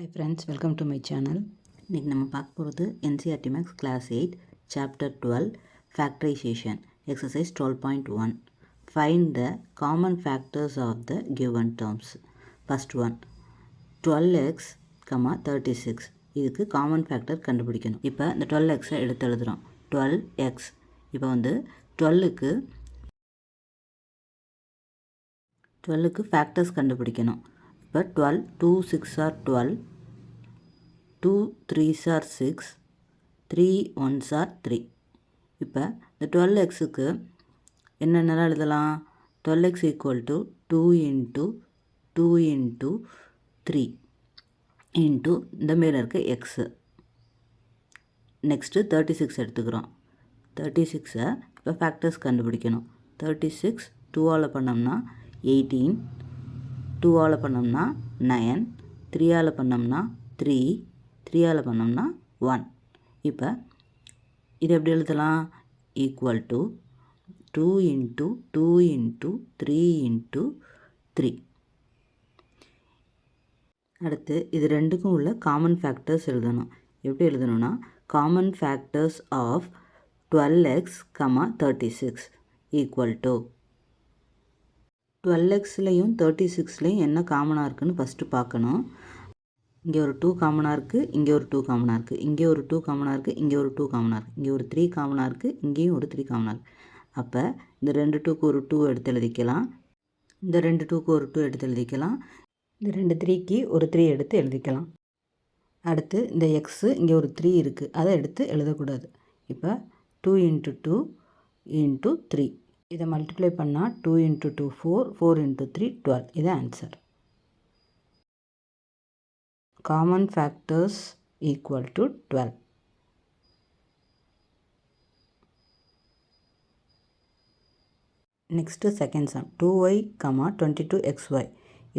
Hi friends, welcome to my channel. இன்றைக்கி நம்ம பார்க்க போகிறது NCERT Max Class 8 Chapter 12 Factorization Exercise 12.1. Find the common factors of the given terms. First one 12x, 36. இதுக்கு common factor கண்டுபிடிக்கணும். இப்போ இந்த 12x எடுத்து எழுதுகிறோம். 12x இப்போ வந்து 12க்கு factors கண்டுபிடிக்கணும். இப்போ 12 2 6 are 12, 2 3s are 6, 3 1s are 3. இப்போ இந்த 12xக்கு என்னென்னலாம் எழுதலாம்? 12x equal to 2 into 2 into 3 into இந்த மேலே இருக்க x. நெக்ஸ்ட்டு 36 எடுத்துக்கிறோம். 36 இப்போ ஃபேக்டர்ஸ் கண்டுபிடிக்கணும். 36 2ஆல் பண்ணோம்னா 18, 2ஆல் பண்ணோம்னா 9, 3ஆல் பண்ணோம்னா 3, 3ஆல் பண்ணோம்னா 1. இப்போ இது எப்படி எழுதலாம்? Equal to 2 into 2 into 3 into 3. அடுத்து இது ரெண்டுக்கும் உள்ள காமன் ஃபேக்டர்ஸ் எழுதணும். எப்படி எழுதணும்னா common factors of 12x, 36 equal to 12xலையும் 36லையும் என்ன காமனாக இருக்குதுன்னு ஃபஸ்ட்டு பார்க்கணும். இங்கே ஒரு 2 காமனாக இருக்குது, இங்கே ஒரு 2 காமனாக இருக்குது, இங்கே ஒரு 2 காமனாக இருக்குது, இங்கே ஒரு 2 காமனாக இருக்குது, இங்கே ஒரு 3 காமனாக இருக்குது, இங்கேயும் ஒரு 3 காமனாக இருக்குது. அப்போ இந்த ரெண்டு 2க்கு ஒரு 2 எடுத்து எழுதிக்கலாம், இந்த ரெண்டு 2க்கு ஒரு 2 எடுத்து எழுதிக்கலாம், இந்த ரெண்டு 3க்கு ஒரு 3 எடுத்து எழுதிக்கலாம். அடுத்து இந்த எக்ஸு இங்கே ஒரு 3 இருக்குது, அதை எடுத்து எழுதக்கூடாது. இப்போ 2 into 2 into 3 இதை மல்டிப்ளை பண்ணால் 2 into 2 4, 4 into 3 12. இது answer. Common factors equal to 12. Next second sum 2y, 22xy.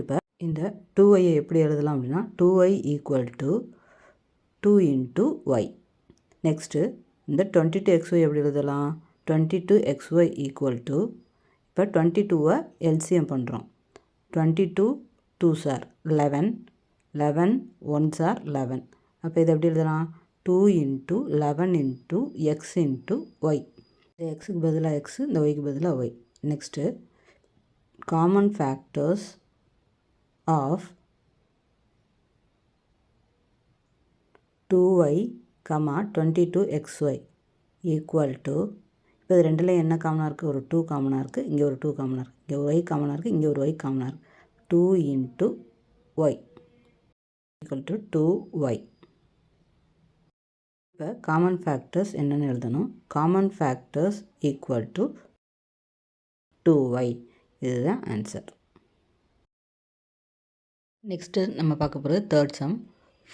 இப்போ இந்த 2y எப்படி எழுதலாம் அப்படின்னா 2y equal to 2 into y. Next இந்த 22xy எப்படி எழுதலாம்? 22xy ஈக்குவல் டு இப்போ 22வை எல்சிஎம் பண்ணுறோம். 22 2s are 11, 11 1s are 11. அப்போ இது எப்படி எழுதலாம்? 2 into 11 into x into y. இந்த எக்ஸுக்கு பதிலாக எக்ஸு, இந்த ஒய்க்கு பதிலாக y. Next common factors of 2y, 22xy equal to இப்போ இது ரெண்டில் என்ன காமனாக இருக்குது? ஒரு 2 காமனாக இருக்குது, இங்கே ஒரு 2 காமனாக இருக்குது, இங்கே ஒரு ஒய் காமனாக இருக்குது, இங்கே ஒரு ஒய் காமனாக இருக்குது. 2 into y equal to 2y. இப்போ காமன் ஃபேக்டர்ஸ் என்னென்னு எழுதணும்? Common factors equal to 2y. இதுதான் ஆன்சர். நெக்ஸ்ட்டு நம்ம பார்க்க போகிறது third sum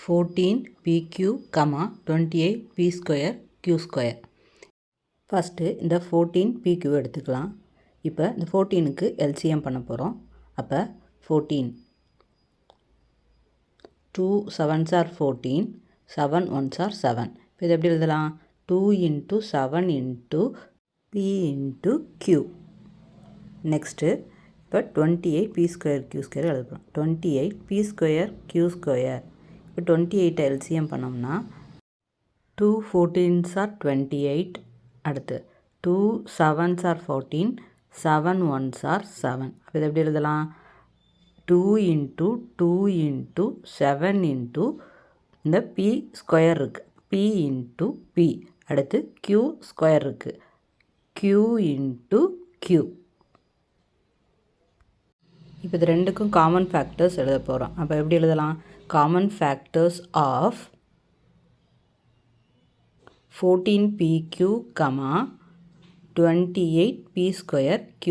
14pq, 28p² q². First இந்த 14pq எடுத்துக்கலாம். இப்போ இந்த 14க்கு எல்சிஎம் பண்ண போகிறோம். அப்போ 14 2 7s are 14, 7 1s are 7. இப்போ இது எப்படி எழுதலாம்? 2 into 7 into p into q. Next இப்போ 28p² q² எழுதுகிறோம். 28p² q². இப்போ 28 எல்சிஎம் பண்ணோம்னா 2 14s are 28. அடுத்து 2 7s are 14, 7 1s are 7. அப்போ இது எப்படி எழுதலாம்? 2 into 2 into 7 into இந்த p² இருக்குது, p into p. அடுத்து q² இருக்குது, q into q. இப்போ இது ரெண்டுக்கும் காமன் ஃபேக்டர்ஸ் எழுத போகிறோம். அப்போ எப்படி எழுதலாம்? Common factors of 14pq, 28p² q².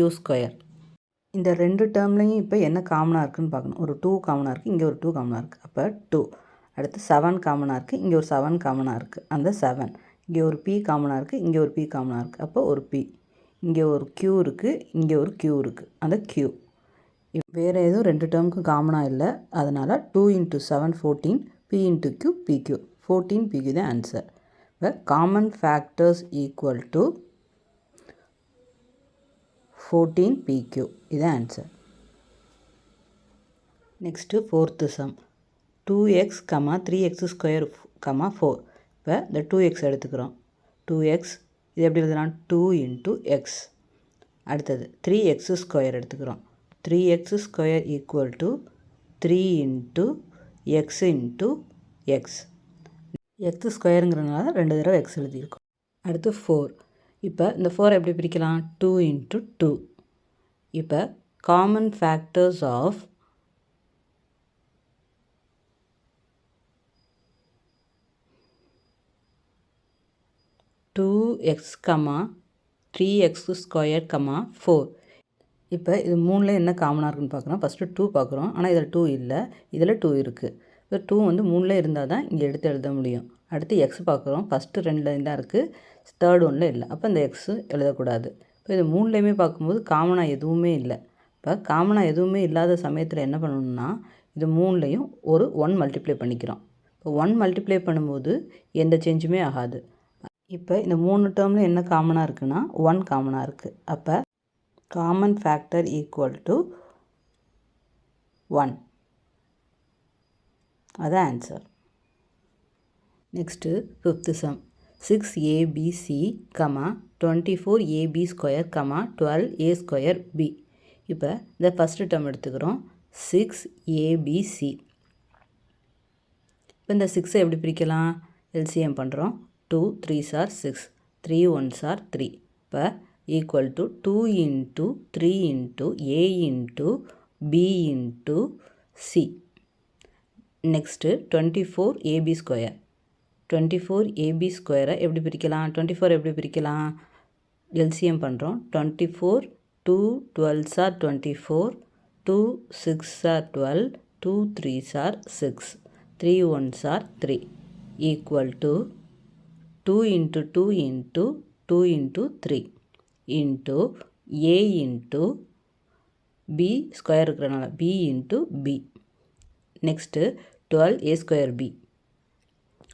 இந்த ரெண்டு டேர்ம்லையும் இப்போ என்ன காமனாக இருக்குதுன்னு பார்க்கணும். ஒரு 2 காமனாக இருக்குது, இங்கே ஒரு 2 காமனாக இருக்குது, அப்போ 2. அடுத்து 7 காமனாக இருக்குது, இங்கே ஒரு 7 காமனாக இருக்குது, அந்த 7. இங்கே ஒரு p காமனாக இருக்குது, இங்கே ஒரு p காமனாக இருக்குது, அப்போ ஒரு p. இங்கே ஒரு q இருக்குது, இங்கே ஒரு q இருக்குது, அந்த q. வேறு எதுவும் ரெண்டு டேர்முக்கும் காமனாக இல்லை, அதனால் 2 into 7 14, p into q pq. 14pq தான் ஆன்சர். இப்போ common factors equal to 14pq. இது answer. Next fourth some 2x, 3x square, 4. இப்போ இந்த 2x எடுத்துக்கிறோம். 2x இது எப்படி எழுதலாம்? 2 into x. அடுத்தது 3x ஸ்கொயர் எடுத்துக்கிறோம். 3x square equal to 3 into x into x. x ஸ்கொயருங்கிறதுனால 2 தடவை x எழுதியிருக்கோம். அடுத்து 4. இப்போ இந்த 4 எப்படி பிரிக்கலாம்? 2 into 2. இப்போ common factors of 2x, 3x square, 4. இப்போ இது மூணில் என்ன காமனாக இருக்குன்னு பார்க்குறோம். ஃபஸ்ட்டு 2 பார்க்குறோம். ஆனால் இதில் 2 இல்லை, இதில் 2 இருக்குது. இப்போ 2 வந்து மூணில் இருந்தால் தான் இங்கே எடுத்து எழுத முடியும். அடுத்து எக்ஸ் பார்க்குறோம். ஃபஸ்ட்டு 2 தான் இருக்குது, தேர்ட் ஒன்றில் இல்லை. அப்போ இந்த எக்ஸு எழுதக்கூடாது. இப்போ இது மூணுலேயுமே பார்க்கும்போது காமனாக எதுவுமே இல்லை. இப்போ காமனாக எதுவுமே இல்லாத சமயத்தில் என்ன பண்ணணும்னா, இது மூணுலேயும் ஒரு 1 மல்டிப்ளை பண்ணிக்கிறோம். இப்போ 1 மல்டிப்ளை பண்ணும்போது எந்த சேஞ்சுமே ஆகாது. இப்போ இந்த 3 டேர்மில் என்ன காமனாக இருக்குன்னா 1 காமனாக இருக்குது. அப்போ காமன் ஃபேக்டர் ஈக்குவல் டு 1. அதான் answer. Next 5th sum. 6abc, 24ab square, 12a square b. இப்போ இந்த ஃபஸ்ட்டு டேர்ம் எடுத்துக்கிறோம். 6abc. இப்போ இந்த 6ஐ எப்படி பிரிக்கலாம்? எல்சிஎம் பண்ணுறோம். 2 3s are 6, 3 1s are 3. இப்போ equal to 2 into 3 into a into b into c. Next 24ab square. 24ab ஸ்கொயரை எப்படி பிரிக்கலாம்? 24 எப்படி பிரிக்கலாம்? எல்சிஎம் பண்ணுறோம். 24, 2 12s are 24, 2 6s are 12, 2 3s are 6, 3 1s are 3 equal to 2 into 2 into 2 into 3 into a into b square இருக்கிறனால b into b. Next 12a square b.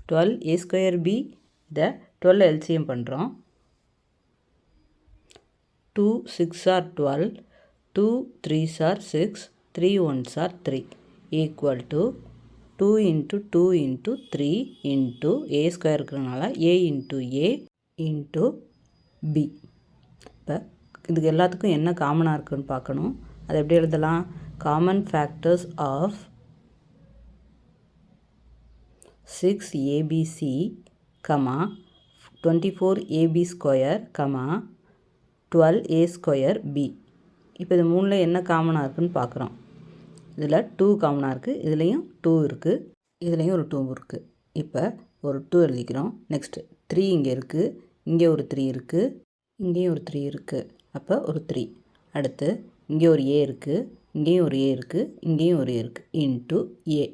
12a square b இதை 12 LCM பண்ணுறோம். 2 6 are 12, 2 3s are 6, 3 1s are 3 equal to 2 into 2 into 3 into a square இருக்கிறனால a into a into b. இப்போ இதுக்கு எல்லாத்துக்கும் என்ன காமனாக இருக்குதுன்னு பார்க்கணும். அதை எப்படி எழுதலாம்? Common factors of 6abc, 24ab square, 12a square b. இப்போ இது மூணில் என்ன காமனாக இருக்குதுன்னு பார்க்குறோம். இதில் 2 காமனாக இருக்குது, இதுலேயும் 2 இருக்குது, இதுலேயும் ஒரு 2 இருக்குது. இப்போ ஒரு 2 எழுதிக்கிறோம். நெக்ஸ்ட்டு 3 இங்கே இருக்குது, இங்கே ஒரு 3 இருக்குது, இங்கேயும் ஒரு 3 இருக்குது. அப்போ ஒரு 3. அடுத்து இங்கே ஒரு a இருக்குது, இங்கேயும் ஒரு a இருக்குது, இங்கேயும் ஒரு a இருக்குது, இன்ட்டு a.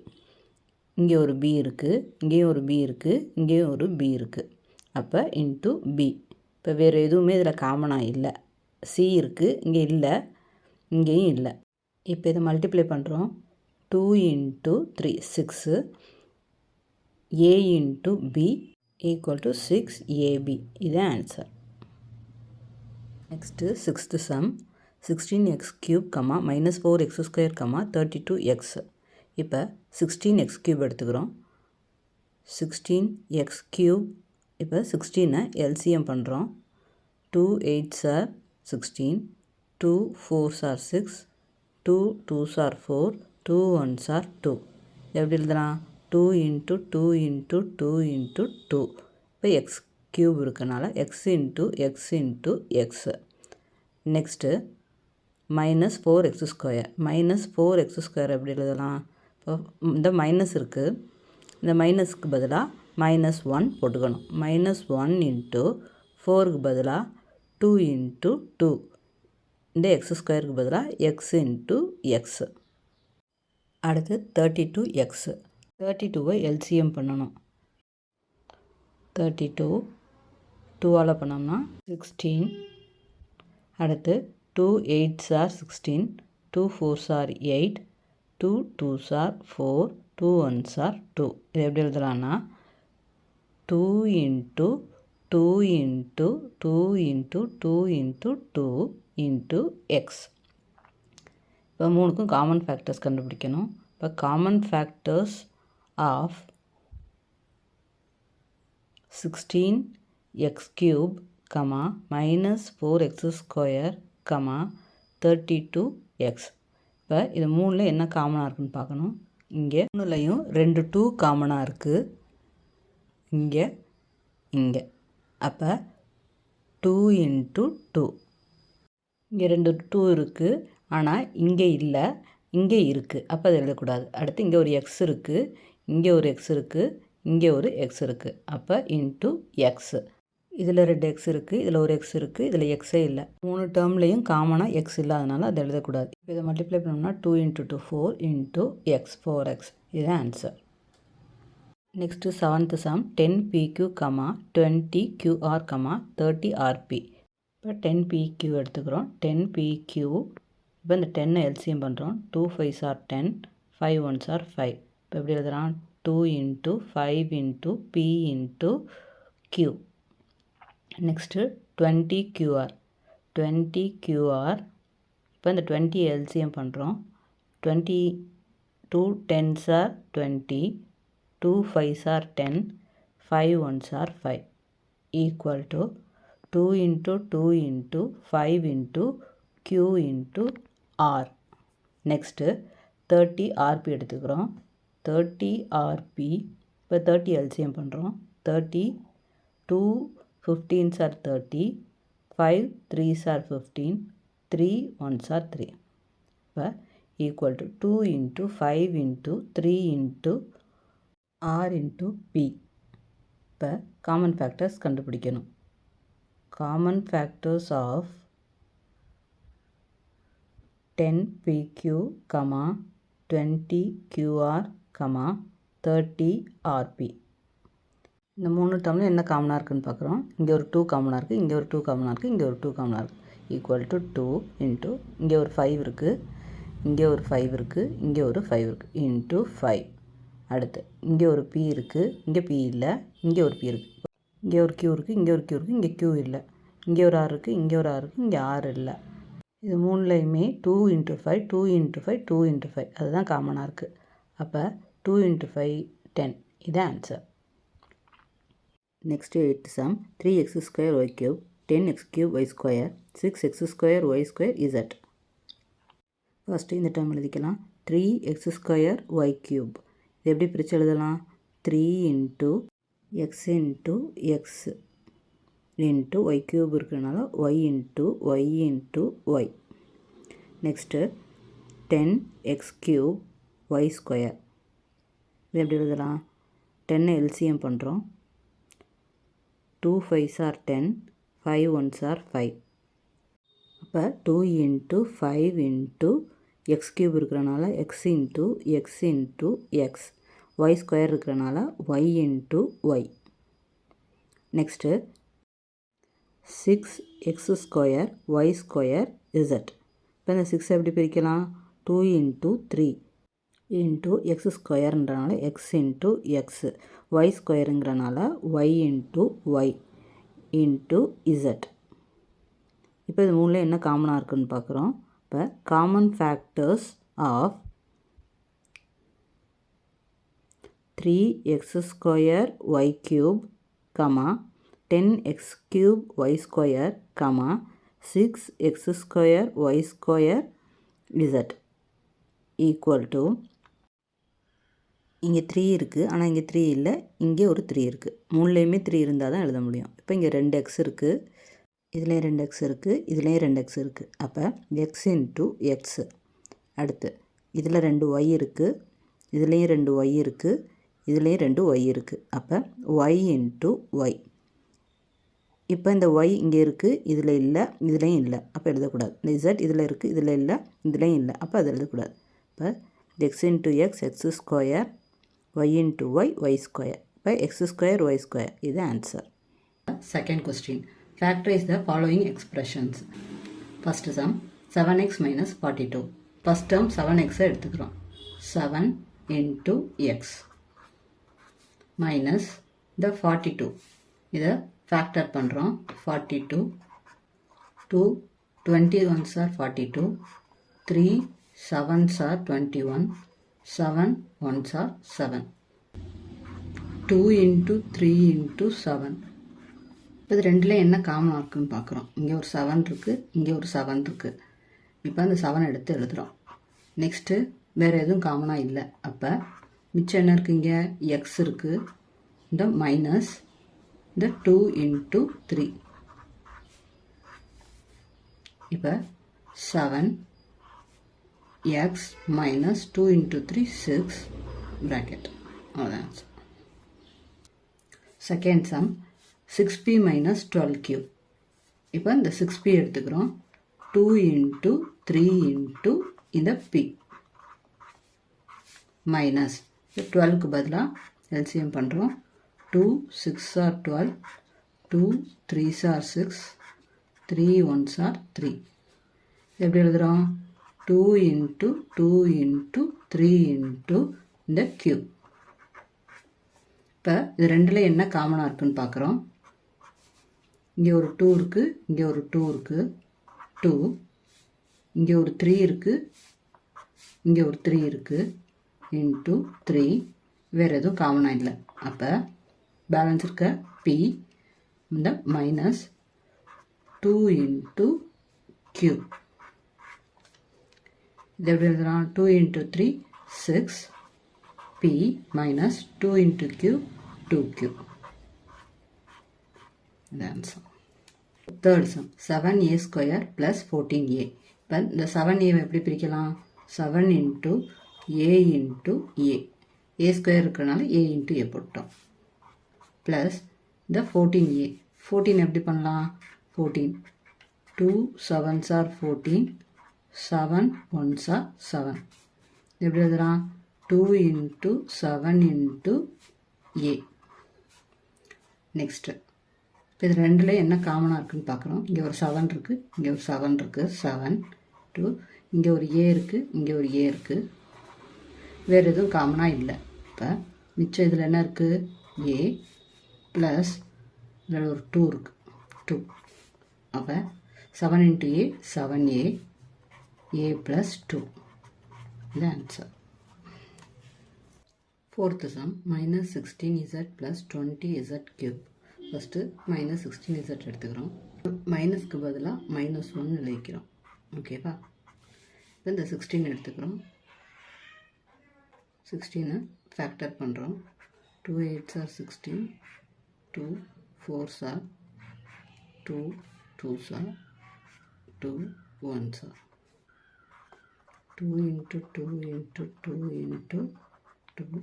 இங்கே ஒரு b இருக்குது, இங்கேயும் ஒரு b இருக்குது, இங்கேயும் ஒரு b இருக்குது. அப்போ இன்ட்டு b. இப்போ வேறு எதுவுமே இதில் காமனாக இல்லை. c இருக்குது, இங்கே இல்லை, இங்கேயும் இல்லை. இப்போ இதை மல்டிப்ளை பண்ணுறோம். 2 into 3 6, a into b equal to 6ab. இதுதான் answer. Next 6th sum. 16x cube, -4x square, 32x. இப்போ 16x cube எடுத்துக்கிறோம். 16x cube. இப்போ 16ஐ எல்சிஎம் பண்ணுறோம். 2 8s are 16, 2 4s are 6, 2 2s are 4, 2 1s are 2. எப்படி எழுதலாம்? 2 into 2 into 2 into 2. இப்போ X cube இருக்கனால X into X into X. Next -4x square. -4x square எப்படி எழுதலாம்? இப்போ இந்த மைனஸ் இருக்குது, இந்த மைனஸ்க்கு பதிலாக -1 போட்டுக்கணும். -1 into 4க்கு பதிலாக 2 into 2. இந்த எக்ஸ் ஸ்கொயருக்கு பதிலாக எக்ஸ் இன்ட்டு எக்ஸ். அடுத்து 32x. 32ஐ எல்சிஎம் பண்ணணும். 32 2ஆல் பண்ணோம்னா 16. அடுத்து 2 8s are 16, 2 4s are 8, 2 2s are 4, 2 1s are 2. இது எப்படி எழுதலாம்னா 2 into 2 into 2 into 2 into 2 into x. இப்போ மூணுக்கும் காமன் ஃபேக்டர்ஸ் கண்டுபிடிக்கணும். இப்போ common factors of 16x cube, minus 4x square, 32x. இப்போ இது மூணில் என்ன காமனாக இருக்குன்னு பார்க்கணும். இங்கே மூணுலையும் 2 2 காமனாக இருக்குது. இங்கே இங்கே அப்போ 2 into 2. இங்கே 2 2 இருக்குது, ஆனால் இங்கே இல்லை, இங்கே இருக்குது. அப்போ அது எழுதக்கூடாது. அடுத்து இங்கே ஒரு எக்ஸ் இருக்குது, இங்கே ஒரு எக்ஸ் இருக்குது, இங்கே ஒரு எக்ஸ் இருக்குது. அப்போ இன்ட்டு எக்ஸ். இதில் 2 எக்ஸ் இருக்குது, இதில் ஒரு எக்ஸ் இருக்குது, இதில் எக்ஸே இல்லை. 3 டேர்ம்லேயும் காமனாக எக்ஸ் இல்லாதனால அதை எழுதக்கூடாது. இப்போ இதை மல்டிப்ளை பண்ணோம்னா 2 into 2 4 into x 4x. இது answer. Next 7th sum 10pq, 20qr, 30rp. இப்போ 10pq எடுத்துக்கிறோம். 10pq இப்போ இந்த 10 எல்சிஎம் பண்ணுறோம். 2 5s are 10, 5 1s are 5. இப்போ எப்படி எழுதுறான்? 2 into 5 into p into q. Next 20qr. 20qr இப்போ இந்த 20 எல்சிஎம் பண்ணுறோம். 20 2 10s are 20, 2 5s are 10, 5 1s are 5 equal to 2 into 2 into 5 into q into r. Next 30 rp எடுத்துக்கிறோம். 30 rp இப்போ 30 LCM பண்ணுறோம். 30 2 15s are 30, 5 3s are 15, 3 1s are 3. இப்போ equal to 2 into 5 into 3 into r into p. இப்போ common factors கண்டுபிடிக்கணும். Common factors of 10pq, 20qr, 30rp. இந்த 3 டேர்மில் என்ன காமனாக இருக்குதுன்னு பார்க்குறோம். இங்கே ஒரு 2 காமனாக இருக்குது, இங்கே ஒரு 2 காமனாக இருக்குது, இங்கே ஒரு 2 காமனாக இருக்குது. ஈக்குவல் டு 2 இன்ட்டு இங்கே ஒரு 5 இருக்குது, இங்கே ஒரு 5 இருக்குது, இங்கே ஒரு 5 இருக்குது, இன்ட்டு 5. அடுத்து இங்கே ஒரு p இருக்குது, இங்கே p இல்லை, இங்கே ஒரு p இருக்குது. இங்கே ஒரு q இருக்குது, இங்கே ஒரு q இருக்குது, இங்கே q இல்லை. இங்கே ஒரு r இருக்குது, இங்கே ஒரு r இருக்குது, இங்கே r இல்லை. இது மூணுலையுமே 2 into 5, 2 into 5, 2 into 5 அதுதான் காமனாக இருக்குது. அப்போ 2 into 5 10. இது answer. Next 8th sum 3x square y cube, 10x cube y square, 6x square y square z. First இந்த டேர்ம் எழுதிக்கலாம். 3x square y cube இது எப்படி பிரித்து எழுதலாம்? 3 into x into x into y cube இருக்கிறனால y into y into y. Next 10x cube y square இது எப்படி எழுதலாம்? 10 எல்சிஎம் பண்ணுறோம். 2 5s are 10, 5 1s are 5. அப்போ 2 into 5 into x cube இருக்கிறனால x into x into x, y square இருக்கிறனால y into y. Next 6x square y square z. இப்போ இந்த 6 எப்படி பிரிக்கலாம்? 2 into 3 into x ஸ்கொயர்ன்றனால x into x, y ஸ்கொயருங்கிறனால y into y into z. இப்போ இது மூணில் என்ன காமனாக இருக்குதுன்னு பார்க்குறோம். இப்போ common factors of 3x square y cube, 10x cube y square, 6x square y square z equal to இங்கே 3 இருக்குது, ஆனால் இங்கே 3 இல்லை, இங்கே ஒரு 3 இருக்குது. மூணுலேயுமே 3 இருந்தால் தான் எழுத முடியும். இப்போ இங்கே 2x இருக்குது, இதுலேயும் 2x இருக்குது, இதுலேயும் 2x இருக்குது. அப்போ x into x. அடுத்து இதில் 2y இருக்குது, இதுலேயும் 2y இருக்குது, இதுலேயும் 2y இருக்குது. அப்போ y into y. இப்போ இந்த y இங்கே இருக்குது, இதில் இல்லை, இதுலேயும் இல்லை. அப்போ எழுதக்கூடாது. இந்த z இதில் இருக்குது, இதில் இல்லை, இதுலேயும் இல்லை. அப்போ அது எழுதக்கூடாது. இப்போ x into x, x square, y into y, y square. இப்போ x square, y square. இது answer. Second question. Factorize the following expressions. First sum 7x minus 42. First term 7x எடுத்துக்கிறோம். 7 into x minus the 42. இதை factor பண்ணுறோம். 42 2 21s are 42, 3 7s are 21, 7 1s are 7. 2 into 3 into 7. இப்போ இது ரெண்டில் என்ன காமனாக இருக்குதுன்னு பார்க்குறோம். இங்கே ஒரு 7 இருக்குது, இங்கே ஒரு 7 இருக்குது. இப்போ அந்த 7 எடுத்து எழுதுகிறோம். நெக்ஸ்ட்டு வேறு எதுவும் காமனாக இல்லை. அப்போ மிச்சம் என்ன இருக்குது? இங்கே எக்ஸ் இருக்குது, இந்த மைனஸ் இந்த 2 into 3. இப்போ 7x minus 2 into 3 6 bracket. அவ்வளோதான் answer. Second some 6p minus 12q. இப்போ இந்த 6p எடுத்துக்கிறோம். 2 into 3 into இந்த p மைனஸ் 12க்கு பதிலாக எல்சிஎம் பண்ணுறோம். 2 6 are 12, 2 3s are 6, 3 1s are 3. எப்படி எழுதுகிறோம்? 2 into 2 into 3 into இந்த q. இப்போ இது ரெண்டில் என்ன காமனாக இருக்குன்னு பார்க்குறோம். இங்கே ஒரு 2 இருக்குது, இங்கே ஒரு 2 இருக்குது, 2. இங்கே ஒரு 3 இருக்குது, இங்கே ஒரு 3 இருக்குது, இன்ட்டு 3. வேறு எதுவும் காமனாக இல்லை. அப்போ பேலன்ஸ் இருக்க p இந்த மைனஸ் 2 into q. இது எப்படி எழுதலாம்? 2 into 3 6, p minus 2 into q 2q. The answer. Third sum 7a square plus 14a. இப்போ இந்த 7a எப்படி பிரிக்கலாம்? 7 into a into a. a square இருக்கிறனால a into a போட்டோம். ப்ளஸ் இந்த 14a. 14 எப்படி பண்ணலாம்? 14 2 7s are 14, 7 1s are 7. எப்படி எழுதுறான்? 2 into 7 into a. நெக்ஸ்ட்டு இப்போ இது ரெண்டில் என்ன காமனாக இருக்குதுன்னு பார்க்குறோம். இங்கே ஒரு 7 இருக்குது, இங்கே ஒரு 7 இருக்குது, 7 2. இங்கே ஒரு a இருக்குது, இங்கே ஒரு a இருக்குது. வேறு எதுவும் காமனாக இல்லை. இப்போ மிச்சம் இதில் என்ன இருக்குது? a ப்ளஸ் இதில் ஒரு 2 இருக்குது, 2. அப்போ 7 into a 7a, a plus 2. The answer. Fourth sum minus 16z plus 20z cube. First minus 16z எடுத்துக்கிறோம். மைனஸ்க்கு பதிலாக -1 எழுதிக்கிறோம். ஓகேவா? இப்போ இந்த 16 எடுத்துக்கிறோம். 16 ஃபேக்டர் பண்ணுறோம். 2 8s are 16, 2 4s are 2 2s are 2 1s are 2 into 2 into 2 into 2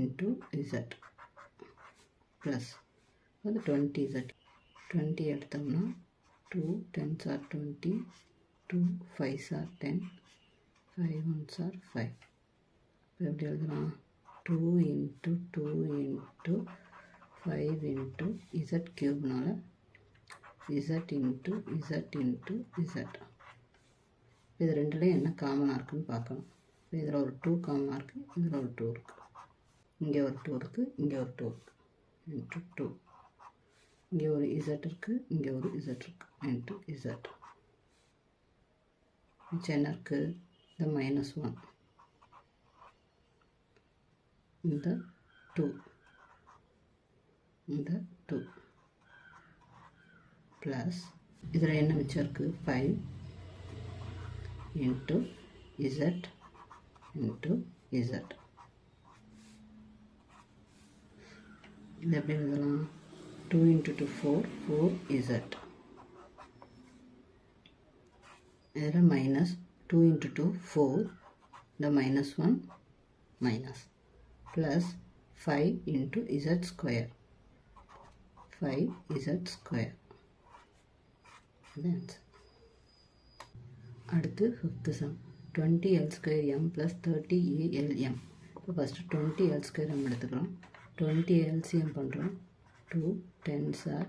into z plus அது 20z. 20 எடுத்தோம்னா 2 10s are 20, 2 5s are 10, 5 1s are 5. எப்படி எழுதலாம்? 2 into 2 into 5 into z cube-னால z into z into z. இது ரெண்டுலேயும் என்ன காமனாக இருக்குதுன்னு பார்க்கணும். இதில் ஒரு 2 காமனாக இருக்குது, இதில் ஒரு 2 இருக்குது, இங்கே ஒரு 2 இருக்குது, இங்கே ஒரு 2 இருக்குது, இன்ட்டு 2. இங்கே ஒரு z இருக்குது, இங்கே ஒரு z இருக்குது, இன்ட்டு z. மிச்சம் என்ன இருக்குது? இந்த -1, இந்த 2, இந்த 2 ப்ளஸ் இதில் என்ன மிச்சம் இருக்குது? 5 into z into z. இது எப்படி எழுதலாம்? 2 into 2 4, 4z. இதில் மைனஸ் 2 into 2 4, இந்த -1 minus plus 5 into z square, 5z square. அடுத்து fifth some 20l square m plus 30alm. இப்போ ஃபஸ்ட்டு 20l square m எடுத்துக்கிறோம். 20 LCM பண்ணுறோம். 2 10s are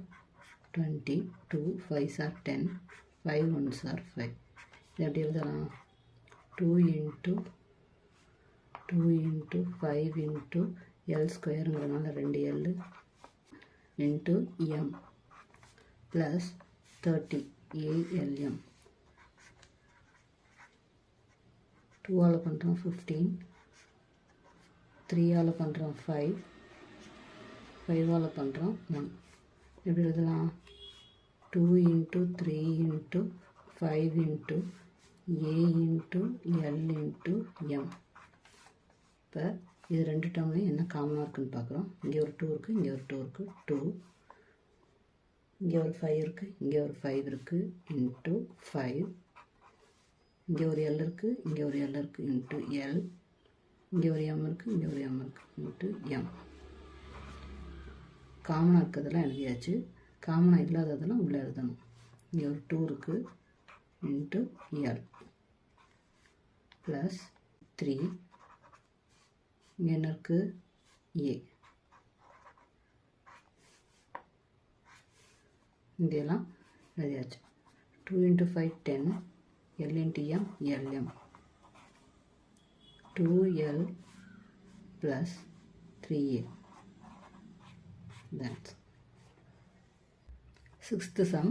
20, 2 5s are 10, 5 1s are 5. இது எப்படி எழுதலாம்? 2 into 5 into l ஸ்கொயருங்கிறதுனால 2l into m plus 30 alm. 2ஆல் பண்ணுறோம் 15, 3ஆல் பண்ணுறோம் 5, 5ஆல் பண்ணுறோம் 1. எப்படி எழுதலாம்? 2 × 3 × 5 × a × l × m. இப்போ இது 2 டேர்ம்லையும் என்ன காமனாக இருக்குதுன்னு பார்க்குறோம். இங்கே ஒரு 2 இருக்குது, இங்கே ஒரு 2 இருக்குது. 2 இங்கே ஒரு 5 இருக்குது, இங்கே ஒரு 5 இருக்குது இன்ட்டு 5. இங்கே ஒரு l இருக்குது, இங்கே ஒரு l இருக்குது இன்ட்டு l. இங்கே ஒரு m இருக்குது, இங்கே ஒரு m இருக்குது இன்ட்டு m. காமனாக இருக்கிறதெல்லாம் எழுதியாச்சு. காமனாக இல்லாததெல்லாம் உள்ளே எழுதணும். இங்கே ஒரு 2 இருக்குது இன்ட்டு l ப்ளஸ் 3. இங்கே என்ன இருக்குது? a. இதெல்லாம் எழுதியாச்சு. 2 × 5 10, l × m lm. 2l plus 3a. That's 6th sum.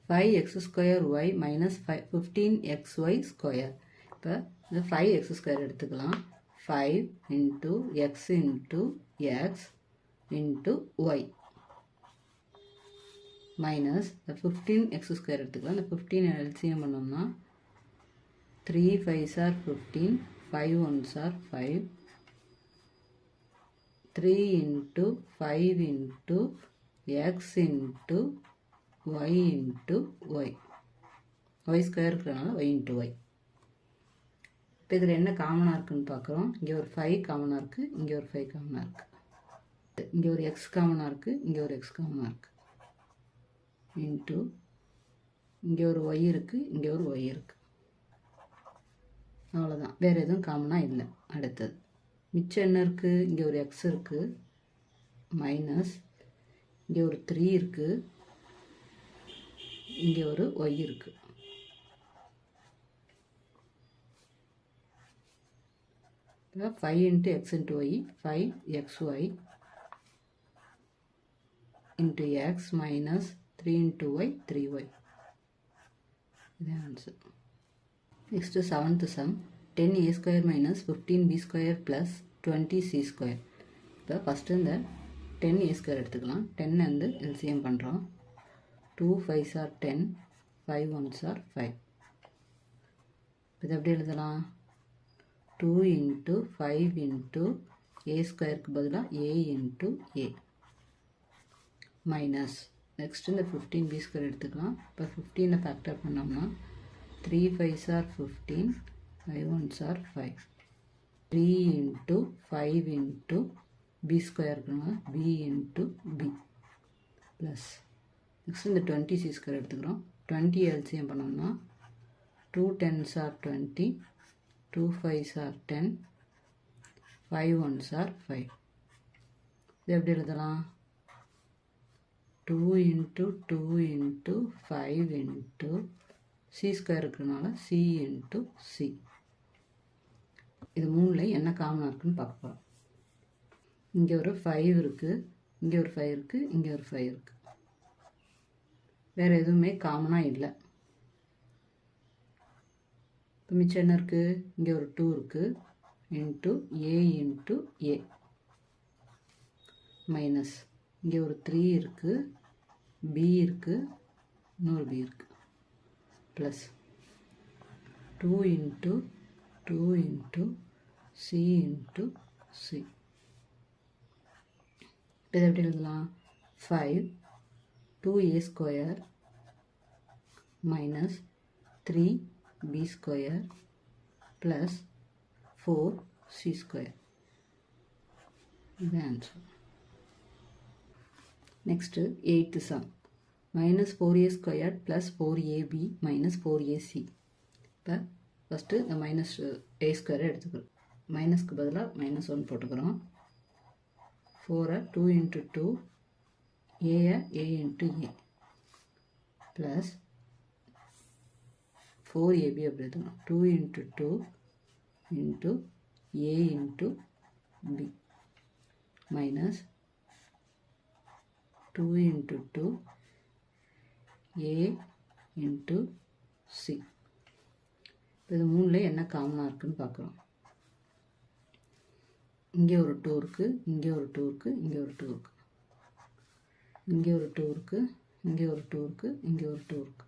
5x² y minus 15xy square. இப்போ இந்த 5x² எடுத்துக்கலாம். 5 × x × x × y மைனஸ் இந்த 15x² எடுத்துக்கலாம். இந்த 15 எல்சிஎம் பண்ணோம்னா 3 5s are 15, 5 1s are 5. 3 × 5 × x × y × y. y square இருக்கிறனால y × y. இப்போ இதில் என்ன காமனாக இருக்குதுன்னு பார்க்குறோம். இங்கே ஒரு 5 காமனாக இருக்குது, இங்கே ஒரு 5 காமனாக இருக்குது. இங்கே ஒரு x காமனாக இருக்குது, இங்கே ஒரு x காமனாக இருக்குது இன்ட்டு இங்கே ஒரு y இருக்குது, இங்கே ஒரு y இருக்குது. அவ்வளோதான், வேறு எதுவும் காமனாக இல்லை. அடுத்தது மிச்சம் என்ன இருக்குது? இங்கே ஒரு x இருக்குது மைனஸ் இங்கே ஒரு 3 இருக்குது, இங்கே ஒரு y இருக்குது. இப்போ 5 × x × y 5xy into x minus 3 × y 3y. இது answer. Next 7th sum. 10a² minus 15b² plus 20c². இப்போ ஃபஸ்ட்டு இந்த 10a² எடுத்துக்கலாம். 10 வந்து எல்சிஎம் பண்ணுறோம். 2 5s are 10, 5 1s are 5. இது எப்படி எழுதலாம்? 2 × 5 × a² பதிலாக a × a மைனஸ் நெக்ஸ்ட் இந்த 15b² எடுத்துக்கலாம். இப்போ 15 ஃபேக்டர் பண்ணோம்னா 3 5s are 15, 5 1s are 5. 3 × 5 × b² இருக்கணும், b × b ப்ளஸ் நெக்ஸ்ட் இந்த 20c² எடுத்துக்கிறோம். 20 எல்சிஎம் பண்ணோம்னா 2 10s are 20, 2 5s are 10, 5 1s are 5. இது எப்படி எழுதலாம்? 2 × 2 × 5 × c² இருக்கிறனால c × c. இது மூணுலையும் என்ன காமனாக இருக்குன்னு பார்க்க போகிறோம். இங்கே ஒரு 5 இருக்குது, இங்கே ஒரு 5 இருக்குது, இங்கே ஒரு 5 இருக்குது. வேறு எதுவுமே காமனாக இல்லை. இப்போ மிச்சம் என்ன இருக்குது? இங்கே ஒரு 2 இருக்குது இன்ட்டு a × a மைனஸ் இங்கே ஒரு 3 இருக்குது, b இருக்குது, இன்னொரு b இருக்குது ப்ளஸ் 2 × 2 × c × c. இதை எப்படி எழுதலாம்? 5 2a² minus 3b² plus 4c². இது answer. Next 8th sum. minus 4a² plus 4ab minus 4ac. இப்போ ஃபஸ்ட்டு இந்த மைனஸ் a² எடுத்துக்கிறோம். மைனஸ்க்கு பதிலாக -1 போட்டுக்கிறோம். 4 2 × 2, a × a ப்ளஸ் 4ab அப்படி எடுத்துக்கணும். 2 × 2 × a × b minus 2 × 2 a × c. இப்போ இது மூணில் என்ன காமனாக இருக்குதுன்னு பார்க்குறோம். இங்கே ஒரு 2 இருக்குது, இங்கே ஒரு 2 இருக்குது, இங்கே ஒரு 2 இருக்குது. இங்கே ஒரு 2 இருக்குது, இங்கே ஒரு 2 இருக்குது, இங்கே ஒரு 2 இருக்குது.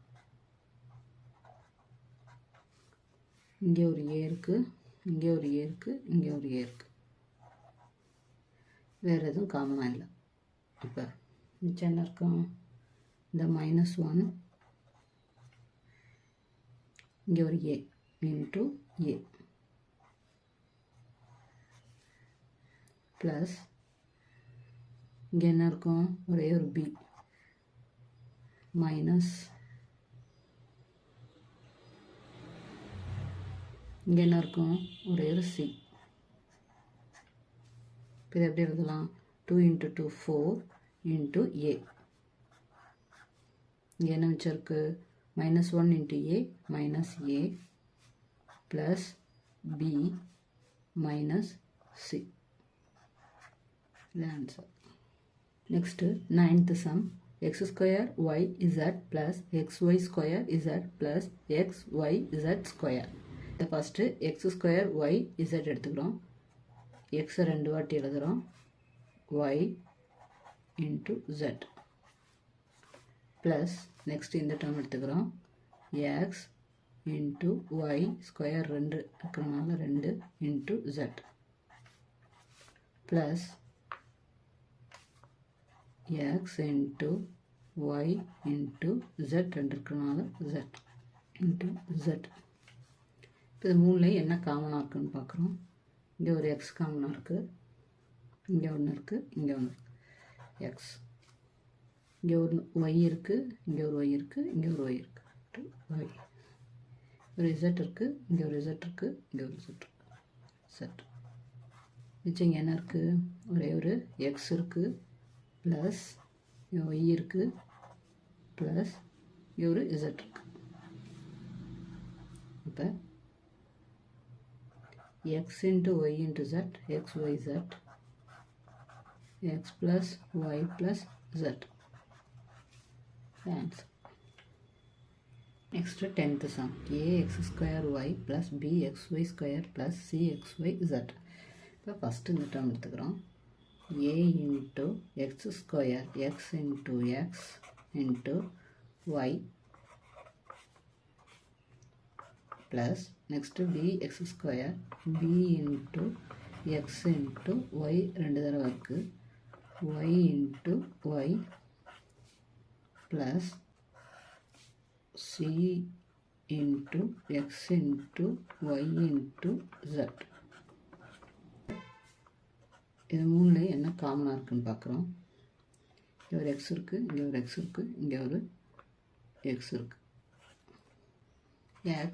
இங்கே ஒரு A இருக்குது, இங்கே ஒரு A இருக்குது, இங்கே ஒரு A இருக்குது. வேறு எதுவும் காமனாக இல்லை. இப்போ மிச்சம் என்ன இருக்கும்? இந்த -1 இங்கே ஒரு A இன்ட்டு A ப்ளஸ் இங்கே என்ன இருக்கும்? ஒரே ஒரு B மைனஸ் இங்கே என்ன இருக்கும்? ஒரே ஒரு C. இப்போ இதை எப்படி எழுதலாம்? 2 × 2 4 × A. இங்கே என்ன மிச்சம் இருக்குது? -1 × A minus A plus B minus C. இது answer. Next 9th sum. x² yz plus xy² z plus xyz². இந்த ஃபஸ்ட்டு x² yz எடுத்துக்கிறோம். x ரெண்டு வாட்டி எழுதுகிறோம். y into z plus next இந்த டேர்ம் எடுத்துக்கிறோம். x இன்ட்டு y ஸ்கொயர் 2 இருக்கிறனால 2 into z plus x into y into z 2 இருக்கிறனால z into z. இப்போ இது மூணுலேயும் என்ன காமனாக இருக்குன்னு பார்க்குறோம். இங்கே ஒரு x காமனாக இருக்குது, இங்கே ஒன்று இருக்குது, இங்கே ஒன்று இருக்குது x. இங்கே ஒரு y இருக்குது, இங்கே ஒரு y இருக்குது, இங்கே ஒரு y இருக்குது y. ஒரு z இருக்குது, இங்கே ஒரு z இருக்குது, இங்கே ஒரு z இருக்குது z. மிச்சம் இங்கே என்ன இருக்குது? ஒரே ஒரு x இருக்குது ப்ளஸ் இங்கே y இருக்குது ப்ளஸ் இங்கே ஒரு z இருக்குது. இப்போ x into y into z, x y z, x plus y plus z. Answer. Next 10th sum. ax² y plus bxy² plus cxy z. இப்போ ஃபஸ்ட்டு இந்த டேர்ம் எடுத்துக்கிறோம். a into x² x into x into y plus next bx² b into x into y ரெண்டு தடவை இருக்குது y into y plus c into x into y into z. இது மூணுல என்ன காமனாக இருக்குன்னு பார்க்குறோம். இங்கே ஒரு x இருக்குது, இங்கே ஒரு x இருக்குது, இங்கே ஒரு x இருக்குது. x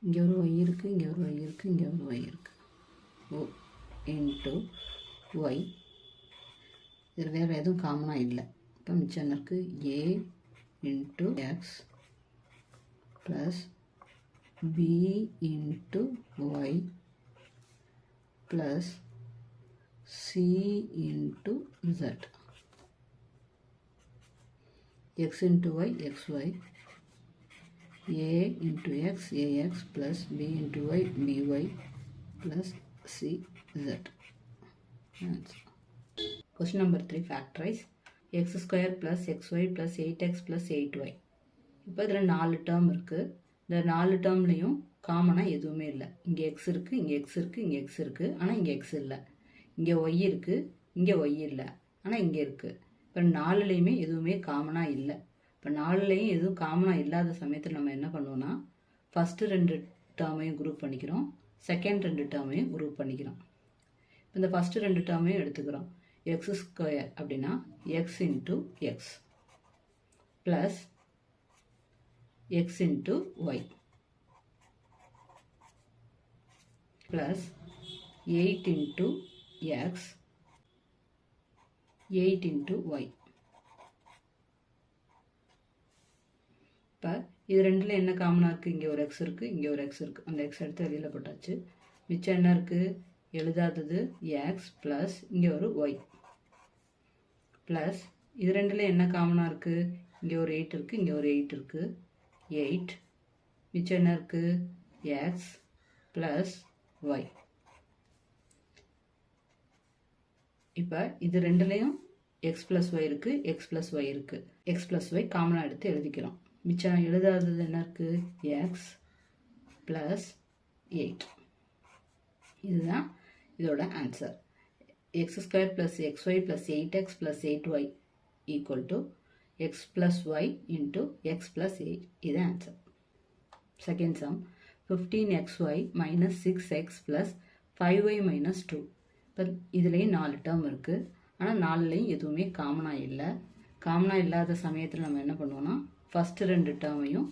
இங்கே ஒரு y இருக்குது, இங்கே ஒரு y இருக்குது, இங்கே ஒரு y இருக்குது. ஓ இன்ட்டு y. இதில் வேறு எதுவும் காமனாக இல்லை. இப்போ மிச்சம் என்ன இருக்குது? a into x plus b into y plus c into z. x into y xy, a into x ax plus b into y by plus c z. Answer. Question number 3. Factorize x² plus xy plus 8x plus 8y. இப்போ இதில் 4 term இருக்குது. இந்த 4 டேர்ம்லேயும் காமனாக எதுவுமே இல்லை. இங்கே x இருக்குது, இங்கே x இருக்குது, இங்கே x இருக்குது, ஆனால் இங்கே x இல்லை. இங்கே y இருக்குது, இங்கே y இல்லை, ஆனால் இங்கே இருக்குது. இப்போ 4லேயுமே எதுவுமே காமனாக இல்லை. இப்போ 4லேயும் எதுவும் காமனாக இல்லாத சமயத்தில் நம்ம என்ன பண்ணுவோம்னா, ஃபஸ்ட்டு 2 டேர்மையும் குரூப் பண்ணிக்கிறோம், செகண்ட் 2 டேர்மையும் குரூப் பண்ணிக்கிறோம். இப்போ இந்த ஃபஸ்ட்டு 2 டேர்மையும் எடுத்துக்கிறோம். x² அப்படின்னா x into x plus x into y plus 8 into x 8 into y. இப்போ இது ரெண்டில் என்ன காமனாக இருக்குது? இங்கே ஒரு எக்ஸ் இருக்குது, இங்கே ஒரு எக்ஸ் இருக்குது. அந்த எக்ஸ் எடுத்து வெளியில் போட்டாச்சு. மிச்சம் என்ன இருக்குது? எழுதாதது எக்ஸ் ப்ளஸ் இங்கே ஒரு ஒய் ப்ளஸ் இது ரெண்டில் என்ன காமனாக இருக்குது? இங்கே ஒரு 8 இருக்குது, இங்கே ஒரு 8 இருக்குது, 8. மிச்சம் என்ன இருக்குது? X plus y. இப்போ இது ரெண்டுலேயும் எக்ஸ் ப்ளஸ் ஒய் இருக்குது, எக்ஸ் ப்ளஸ் ஒய் இருக்குது. எக்ஸ் ப்ளஸ் ஒய் காமனாக எடுத்து எழுதிக்கிறோம். மிச்சம் எழுதாதது என்ன இருக்குது? X plus 8. இதுதான் இதோட answer. X square plus x y plus 8x plus 8y equal to x plus y into x plus 8. இது answer. Second sum 15xy minus 6x plus 5y minus 2. இப்போ இதுலேயும் 4 டேர்ம் இருக்குது. ஆனால் 4லையும் எதுவுமே காமனாக இல்லை. காமனாக இல்லாத சமயத்தில் நம்ம என்ன பண்ணுவோம்னா ஃபஸ்ட்டு 2 டேர்மையும்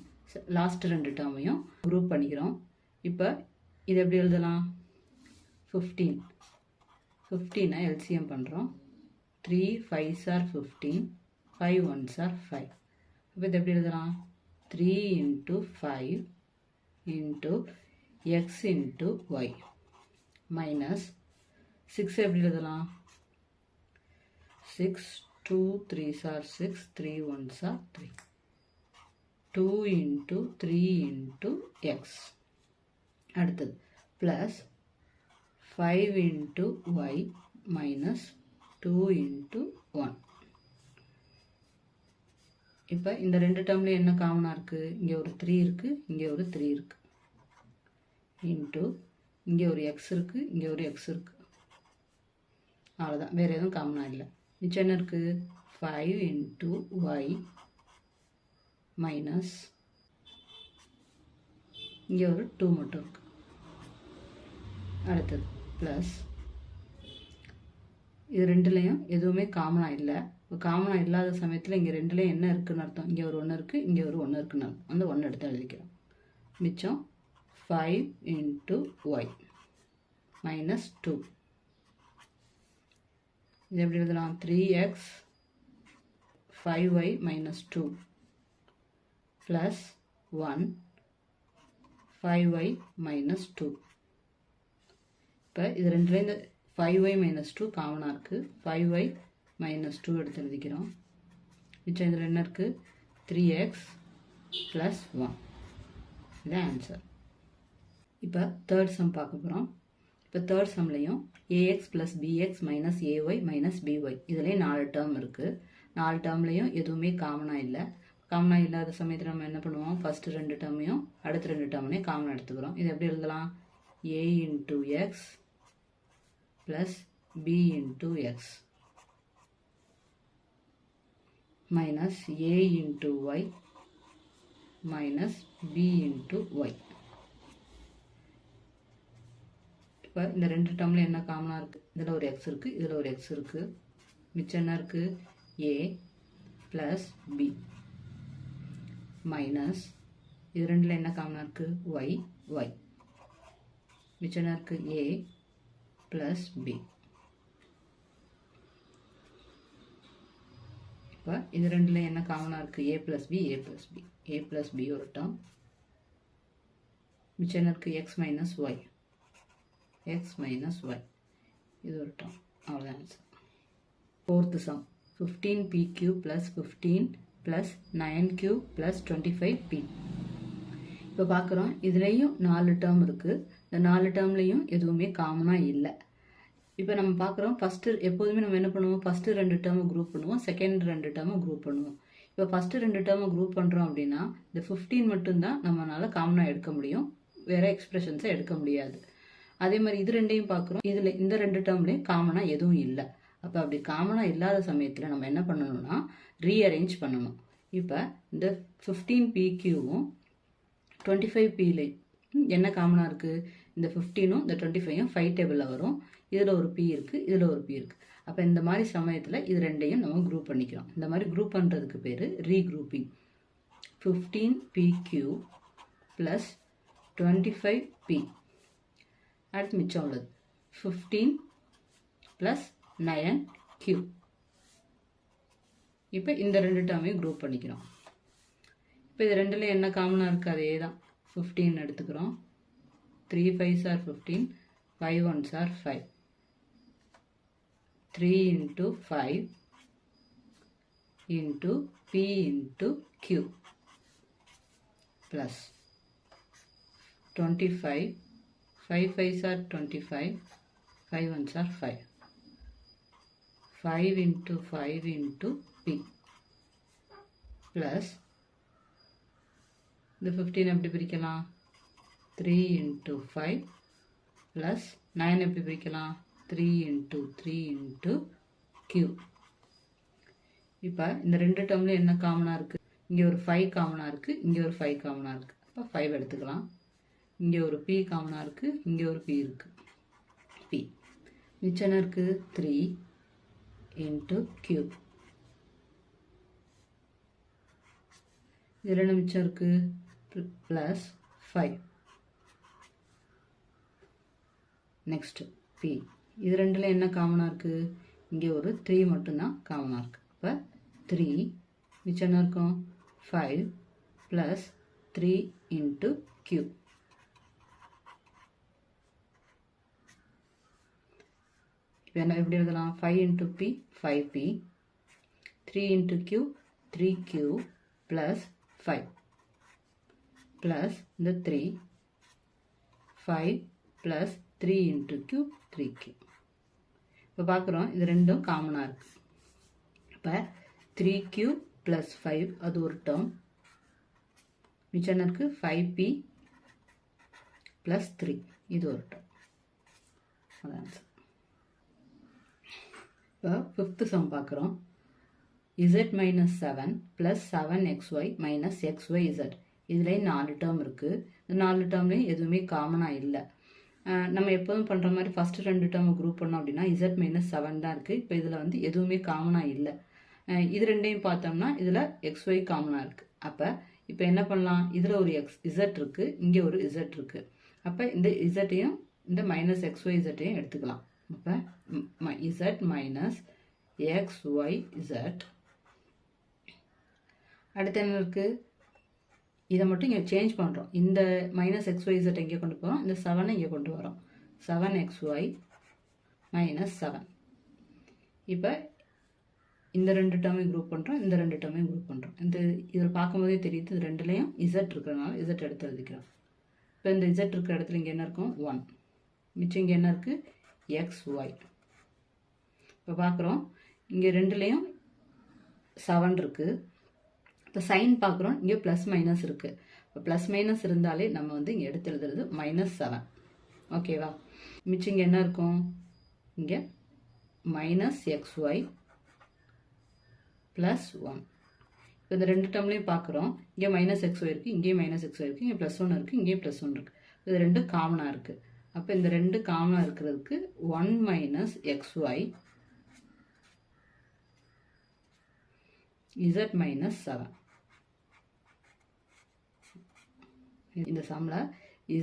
லாஸ்ட்டு 2 டேர்மையும் குரூப் பண்ணிக்கிறோம். இப்போ இது எப்படி எழுதலாம்? 15 எல்சிஎம் பண்ணுறோம். 3 5s are 15, 5 1s are 5. இப்போ இது எப்படி எழுதலாம்? 3 into 5 into x into y minus 6 எப்படி எழுதலாம்? 6 2 3s are 6, 3 1s are 3. 2 into 3 into x. அடுத்தது plus 5 into y minus 2 into 1. இப்போ இந்த 2 டேர்ம்ல என்ன காமனாக இருக்குது? இங்கே ஒரு 3 இருக்குது, இங்கே ஒரு 3 இருக்குது. இன்ட்டு இங்கே ஒரு எக்ஸ் இருக்குது, இங்கே ஒரு எக்ஸ் இருக்குது. அவ்வளோதான், வேறு எதுவும் காமனாக இல்லை. மிச்சம் என்ன இருக்குது? 5 into y மைனஸ் இங்கே ஒரு 2 மட்டும் இருக்குது. அடுத்தது ப்ளஸ் இது ரெண்டுலேயும் எதுவுமே காமனாக இல்லை. காமனாக இல்லாத சமயத்தில் இங்கே ரெண்டுலேயும் என்ன இருக்குதுன்னு அர்த்தம்? இங்கே ஒரு 1 இருக்குது, இங்கே ஒரு 1 இருக்குன்னு அர்த்தம். அந்த 1 எடுத்து எழுதிக்கிறோம். மிச்சம் 5 into y minus 2. இது எப்படி எழுதலாம்? 3x 5y minus 2 plus 1 5y minus 2. இப்போ இது ரெண்டுலேயும் இந்த 5y minus 2 காமனாக இருக்குது. 5y minus 2 எடுத்து எழுதிக்கிறோம். மிச்சம் இதில் என்ன இருக்குது? 3x plus 1. இதுதான் ஆன்சர். இப்போ தேர்ட் சம் பார்க்க போகிறோம். இப்போ தேர்ட் சம்லையும் ax plus bx minus ay minus by இதுலேயும் 4 டேர்ம் இருக்குது. 4 டேர்ம்லேயும் எதுவுமே காமனாக இல்லை. காமனாக இல்லாத சமயத்தில் நம்ம என்ன பண்ணுவோம்? ஃபஸ்ட்டு 2 டேர்மையும் அடுத்த 2 டேர்மையும் காமனாக எடுத்துக்கிறோம். இது எப்படி எழுதலாம்? a into x plus b into x minus a into y minus b into y. இப்போ இந்த 2 டேர்மில் என்ன காமனாக இருக்குது? இதில் ஒரு எக்ஸ் இருக்குது, இதில் ஒரு எக்ஸ் இருக்குது. மிச்சம் என்ன இருக்குது? a ப்ளஸ் b மைனஸ் இது ரெண்டில் என்ன காமனாக இருக்குது? y y. மிச்சம் என்ன இருக்குது? a plus b. இப்போ இது ரெண்டில் என்ன காமனாக இருக்குது? a plus b a plus b. a plus b ஒரு டேர்ம். மிச்சம் என்ன இருக்குது? x minus y x minus y. இது ஒரு டேர்ம். அவ்வளோதான் answer. Fourth some 15pq plus 15 plus 9q plus 25p. இப்போ பார்க்குறோம், இதுலேயும் 4 டேர்ம் இருக்குது. இந்த 4 டேர்ம்லேயும் எதுவுமே காமனாக இல்லை. இப்போ நம்ம பார்க்குறோம், ஃபஸ்ட்டு எப்போதுமே நம்ம என்ன பண்ணுவோம்? ஃபஸ்ட்டு 2 டேர்மை குரூப் பண்ணுவோம், செகண்ட் 2 டேர்மை குரூப் பண்ணுவோம். இப்போ ஃபஸ்ட்டு 2 டேர்மை குரூப் பண்ணுறோம் அப்படின்னா இந்த 15 மட்டும்தான் நம்மளால் காமனாக எடுக்க முடியும், வேறு எக்ஸ்பிரஷன்ஸை எடுக்க முடியாது. அதே மாதிரி இது ரெண்டையும் பார்க்குறோம், இதில் இந்த 2 டேர்ம்லேயும் காமனாக எதுவும் இல்லை. அப்போ அப்படி காமனாக இல்லாத சமயத்தில் நம்ம என்ன பண்ணணும்னா ரீஅரேஞ்ச் பண்ணணும். இப்போ இந்த 15pqவும் 25pலையும் என்ன காமனாக இருக்குது? இந்த 15ம் இந்த 25ம் 5 டேபிளில் வரும். இதில் ஒரு p இருக்குது, இதில் ஒரு p இருக்குது. அப்போ இந்த மாதிரி சமயத்தில் இது ரெண்டையும் நம்ம குரூப் பண்ணிக்கிறோம். இந்த மாதிரி குரூப் பண்ணுறதுக்கு பேர் ரீக்ரூப்பிங். 15pq plus 25p. அடுத்து மிச்சம் உள்ளது 15 ப்ளஸ் 9q. இப்போ இந்த 2 டேர்மையும் குரூப் பண்ணிக்கிறோம். இப்போ இது ரெண்டில் என்ன காமனாக இருக்குது? அதே தான். 15 எடுத்துக்கிறோம். 3 5s are 15, 5 1s are 5. 3 into 5 into p into q plus 25. 5 5s are 25, 5 1s are 5. 5 into 5 into p plus இந்த 15 எப்படி பிரிக்கலாம் 3 into 5 plus 9 எப்படி பிரிக்கலாம் 3 into 3 into q. இப்போ இந்த ரெண்டு டேர்ம்ல என்ன காமனா இருக்கு இங்கே ஒரு 5 காமனா இருக்கு இங்கே ஒரு 5 காமனா இருக்கு அப்போ 5 எடுத்துக்கலாம் இங்கே ஒரு p காமனா இருக்கு இங்கே ஒரு p இருக்கு p மிச்சம் இருக்கு 3 into q. இதில் என்ன மிச்சம் இருக்கு plus 5. நெக்ஸ்ட் p இது ரெண்டுல என்ன காமனா இருக்கு இங்கே ஒரு 3 மட்டும்தான் காமனா இருக்கு அப்போ 3 மிச்சம் என்ன இருக்கும் 5 plus 3 into q. இப்போ என்ன எப்படி எழுதலாம் 5 into p 5p 3 into q 3q plus 5 plus இந்த 3 5 plus 3 into q 3q. இப்போ பார்க்குறோம் இது ரெண்டும் காமனாக இருக்கு இப்போ 3q plus 5 அது ஒரு டேர்ம் மிச்சம் இருக்கு 5p plus 3 இது ஒரு டேர்ம் அதான் ஆன்சர். இப்போ ஃபிஃப்த் சம் பார்க்குறோம் z minus 7 plus 7xy minus xyz இதில் 4 டேர்ம் இருக்குது இந்த 4 டேர்ம்லேயும் எதுவுமே காமனாக இல்லை. நம்ம எப்போதும் பண்ணுற மாதிரி ஃபஸ்ட்டு 2 டேர்மை குரூப் பண்ணோம் அப்படின்னா z minus 7 தான் இருக்குது. இப்போ இதில் வந்து எதுவுமே காமனாக இல்லை. இது ரெண்டையும் பார்த்தோம்னா இதில் xy காமனாக இருக்குது. அப்போ இப்போ என்ன பண்ணலாம் இதில் ஒரு z இருக்குது இங்கே ஒரு z இருக்குது. அப்போ இந்த z-ஐயும் இந்த மைனஸ் xyz-ஐயும் எடுத்துக்கலாம். அப்போ z minus xyz அடுத்து என்ன இருக்குது இதை மட்டும் இங்கே சேஞ்ச் பண்ணுறோம். இந்த மைனஸ் xyz இங்கே கொண்டு போகிறோம் இந்த 7 இங்கே கொண்டு வரோம் 7xy minus 7. இப்போ இந்த ரெண்டு டேர்மையும் குரூப் பண்ணுறோம் இந்த ரெண்டு டேர்மையும் குரூப் பண்ணுறோம். இந்த இதில் பார்க்கும்போதே தெரியுது இது ரெண்டுலேயும் z இருக்கிறதுனால z எடுத்து எழுதிக்கிறோம். இப்போ இந்த z இருக்கிற இடத்துல இங்கே என்ன இருக்கும் 1 மிச்சம் இங்கே என்ன இருக்குது xy. இப்போ பார்க்குறோம் இங்கே ரெண்டுலேயும் 7 இருக்குது. இப்போ சைன் பார்க்குறோம் இங்கே ப்ளஸ் மைனஸ் இருக்குது. இப்போ ப்ளஸ் மைனஸ் இருந்தாலே நம்ம வந்து இங்கே எடுத்து எழுதுறது -7 ஓகேவா. மிச்சம் இங்கே என்ன இருக்கும் இங்கே மைனஸ் xy ப்ளஸ் 1. இப்போ இந்த ரெண்டு டேர்ம்லேயும் பார்க்குறோம் இங்கே மைனஸ் xy இருக்குது இங்கேயும் மைனஸ் xy இருக்குது இங்கே +1 இருக்குது இங்கேயும் +1 இருக்குது. இது ரெண்டு காமனாக இருக்குது. அப்போ இந்த ரெண்டு காமனாக இருக்கிறதுக்கு 1 மைனஸ் xy z minus 7. இந்த சம்மில்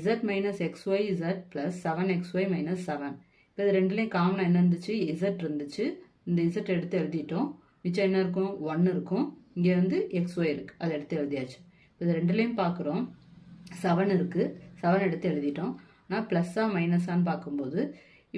z minus xyz plus 7xy minus 7. இப்போ இது ரெண்டுலேயும் காமனாக என்ன இருந்துச்சு z இருந்துச்சு இந்த z எடுத்து எழுதிட்டோம். மிச்சம் என்ன இருக்கும் 1 இருக்கும் இங்கே வந்து xy இருக்குது அதை எடுத்து எழுதியாச்சு. இப்போ இது ரெண்டுலேயும் பார்க்குறோம் 7 இருக்குது 7 எடுத்து எழுதிட்டோம். ஆனால் ப்ளஸ்ஸாக மைனஸான்னு பார்க்கும்போது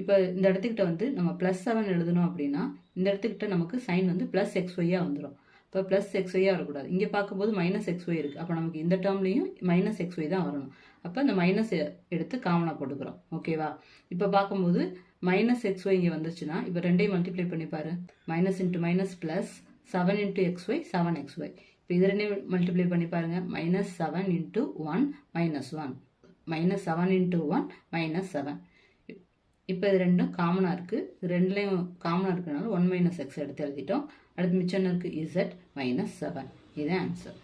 இப்போ இந்த இடத்துக்கிட்ட வந்து நம்ம +7 எழுதணும் அப்படின்னா இந்த இடத்துக்கிட்ட நமக்கு சைன் வந்து ப்ளஸ் xyயாக வந்துடும். இப்போ ப்ளஸ் xyயாக வரக்கூடாது. இங்கே பார்க்கும்போது மைனஸ் xy இருக்குது. அப்போ நமக்கு இந்த டேர்ம்லேயும் மைனஸ் xy தான் வரணும். அப்போ இந்த மைனஸ் எடுத்து காமனாக போட்டுக்கிறோம் ஓகேவா. இப்போ பார்க்கும்போது மைனஸ் xy இங்கே வந்துச்சுன்னா இப்போ ரெண்டையும் மல்டிப்ளை பண்ணிப்பாரு minus into minus plus 7 into xy 7xy. இப்போ இது ரெண்டையும் மல்டிப்ளை பண்ணி பாருங்க -7 into 1 -1 -7 into 1 -7. இப்போ இது ரெண்டும் காமனாக இருக்குது. இது ரெண்டுலேயும் காமனாக இருக்கிறதுனால 1 - x எடுத்து எழுதிட்டோம். அடுத்து மிச்சம் இருக்குது z minus 7. இது ஆன்சர்.